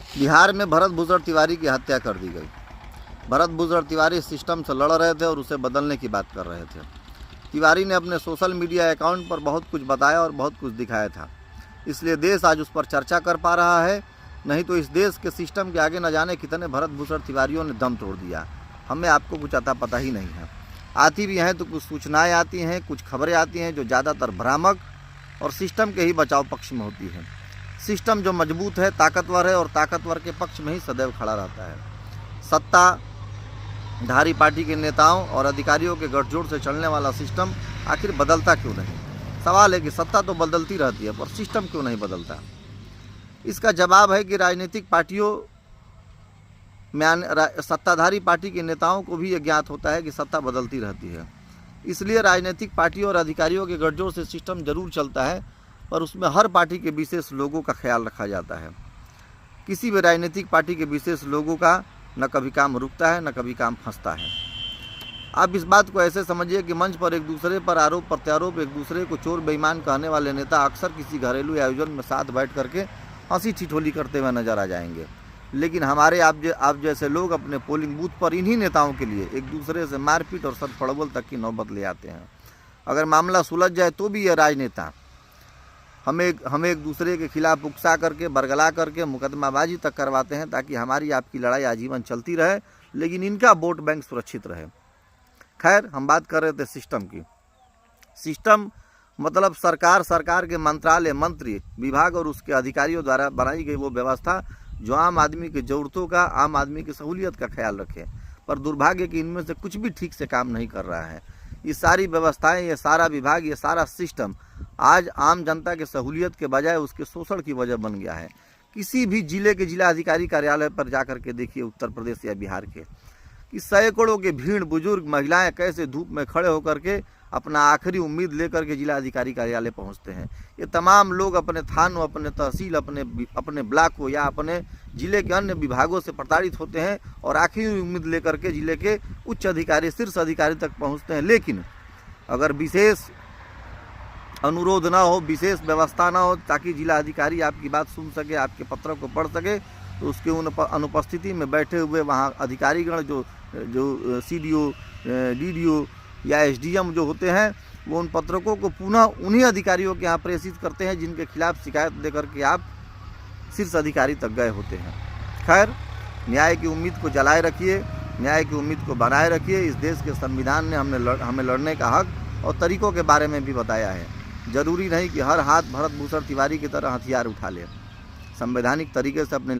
बिहार में भरत भूषण तिवारी की हत्या कर दी गई। भरत भूषण तिवारी सिस्टम से लड़ रहे थे और उसे बदलने की बात कर रहे थे। तिवारी ने अपने सोशल मीडिया अकाउंट पर बहुत कुछ बताया और बहुत कुछ दिखाया था, इसलिए देश आज उस पर चर्चा कर पा रहा है। नहीं तो इस देश के सिस्टम के आगे न जाने कितने भरत भूषण तिवारियों ने दम तोड़ दिया। हमें आपको कुछ अता पता ही नहीं है। आती भी हैं तो कुछ सूचनाएं आती हैं, कुछ खबरें आती हैं जो ज़्यादातर भ्रामक और सिस्टम के ही बचाव पक्ष में होती है। सिस्टम जो मजबूत है, ताकतवर है और ताकतवर के पक्ष में ही सदैव खड़ा रहता है। सत्ताधारी पार्टी के नेताओं और अधिकारियों के गठजोड़ से चलने वाला सिस्टम आखिर बदलता क्यों नहीं? सवाल है कि सत्ता तो बदलती रहती है, पर सिस्टम क्यों नहीं बदलता? इसका जवाब है कि राजनीतिक पार्टियों में सत्ताधारी पार्टी के नेताओं को भी ये ज्ञात होता है कि सत्ता बदलती रहती है। इसलिए राजनीतिक पार्टियों और अधिकारियों के गठजोड़ से सिस्टम जरूर चलता है, पर उसमें हर पार्टी के विशेष लोगों का ख्याल रखा जाता है। किसी भी राजनीतिक पार्टी के विशेष लोगों का न कभी काम रुकता है, न कभी काम फंसता है। आप इस बात को ऐसे समझिए कि मंच पर एक दूसरे पर आरोप प्रत्यारोप, एक दूसरे को चोर बेईमान कहने वाले नेता अक्सर किसी घरेलू आयोजन में साथ बैठ करके हंसी ठिठोली करते हुए नजर आ जाएंगे। लेकिन हमारे आप जैसे लोग अपने पोलिंग बूथ पर इन्हीं नेताओं के लिए एक दूसरे से मारपीट और सड़फड़बोल तक की नौबत ले आते हैं। अगर मामला सुलझ जाए तो भी ये राजनेता हमें एक दूसरे के खिलाफ उकसा करके, बरगला करके मुकदमाबाजी तक करवाते हैं, ताकि हमारी आपकी लड़ाई आजीवन चलती रहे, लेकिन इनका वोट बैंक सुरक्षित रहे। खैर, हम बात कर रहे थे सिस्टम की। सिस्टम मतलब सरकार के मंत्रालय, मंत्री, विभाग और उसके अधिकारियों द्वारा बनाई गई वो व्यवस्था जो आम आदमी की ज़रूरतों का, आम आदमी की सहूलियत का ख्याल रखे। पर दुर्भाग्य कि इनमें से कुछ भी ठीक से काम नहीं कर रहा है। ये सारी व्यवस्थाएं, ये सारा विभाग, ये सारा सिस्टम आज आम जनता के सहूलियत के बजाय उसके शोषण की वजह बन गया है। किसी भी जिले के जिलाधिकारी कार्यालय पर जाकर के देखिए, उत्तर प्रदेश या बिहार के, कि सैकड़ों के भीड़ बुजुर्ग महिलाएं कैसे धूप में खड़े होकर के अपना आखिरी उम्मीद लेकर के जिलाधिकारी कार्यालय पहुंचते हैं। ये तमाम लोग अपने थानों, अपने तहसील, अपने ब्लॉक या अपने जिले के अन्य विभागों से प्रताड़ित होते हैं और आखिरी उम्मीद लेकर के जिले के उच्च अधिकारी, शीर्ष अधिकारी तक पहुंचते हैं। लेकिन अगर विशेष अनुरोध ना हो, विशेष व्यवस्था ना हो ताकि जिला अधिकारी आपकी बात सुन सके, आपके पत्र को पढ़ सके, तो उसके अनुपस्थिति में बैठे हुए वहाँ अधिकारीगण जो सीडीओ, डीडीओ या एसडीएम जो होते हैं, वो उन पत्रकों को पुनः उन्हीं अधिकारियों के यहाँ प्रेषित करते हैं जिनके खिलाफ शिकायत लेकर के आप शीर्ष अधिकारी तक गए होते हैं। खैर, न्याय की उम्मीद को जलाए रखिए, न्याय की उम्मीद को बनाए रखिए। इस देश के संविधान ने हमें लड़ने का हक और तरीकों के बारे में भी बताया है। जरूरी नहीं कि हर हाथ भरत भूषण तिवारी की तरह हथियार उठा ले। संवैधानिक तरीके से अपने